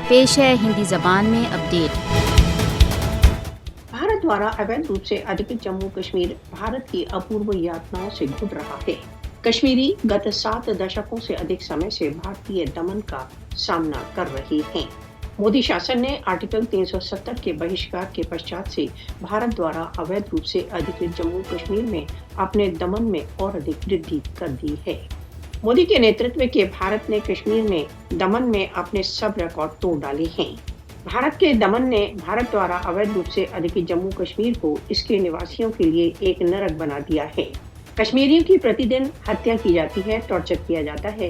پیش ہے ہندی زبان میں اپڈیٹ۔ بھارت دوارا اویدھ روپ سے ادھکت جموں کشمیر بھارت کی اپورو یاتناؤں سے گزر رہا ہے۔ کشمیری گت 7 دشکوں سے ادھک سمے سے بھارتی دمن کا سامنا کر رہے ہیں۔ مودی شاسن نے آرٹیکل 370 کے بہشکار کے پشچات سے بھارت دوارا اویدھ روپ سے ادھکت جموں کشمیر میں اپنے دمن میں اور ادھک وردھی کر دی ہے۔ مودی کے نیترتو کے بھارت نے کشمیر میں دمن میں اپنے سب ریکارڈ توڑ ڈالے ہیں۔ بھارت کے دمن نے بھارت دوارا اویدھ روپ سے ادھکت جموں کشمیر کو اس کے نواسیوں کے لیے ایک نرک بنا دیا ہے۔ کشمیریوں کی پرتی دن ہتیا کی جاتی ہے، ٹارچر کیا جاتا ہے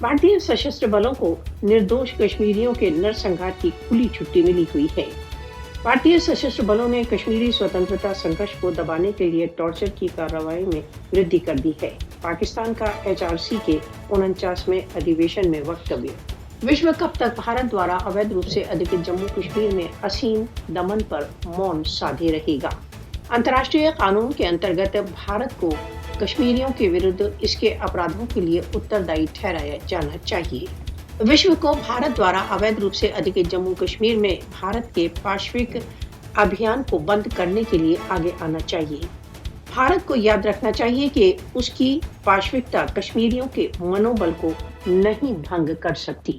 بھارتی سشستر بلوں کو نردوش کشمیریوں کے نرسنہار کی کھلی چھٹی ملی ہوئی ہے۔ بھارتی سشستر بلوں نے کشمیری سوتنترتا سنگھرش کو دبانے کے لیے ٹارچر کی کارروائی میں وردھی کر دی ہے۔ پاکستان کا HRC کے 49ویں ادھیویشن میں وکتویہ۔ وشو کب تک بھارت دوارا اویدھ روپ سے ادھکت جموں کشمیر میں اسیم دمن پر مون سادھے رہے گا۔ انترراشٹریہ قانون کے انترگت بھارت کو کشمیریوں کے ورد اس کے اپرادھوں کے لیے اتردائی ٹھہرایا جانا چاہیے۔ وشو کو بھارت دوارا اویدھ روپ سے ادھکت جموں کشمیر میں بھارت کے پاشوک ابھیان کو بند کرنے کے لیے آگے آنا چاہیے۔ بھارت کو یاد رکھنا چاہیے کہ اس کی پاشوکتا کشمیریوں کے منوبل کو نہیں بھنگ کر سکتی۔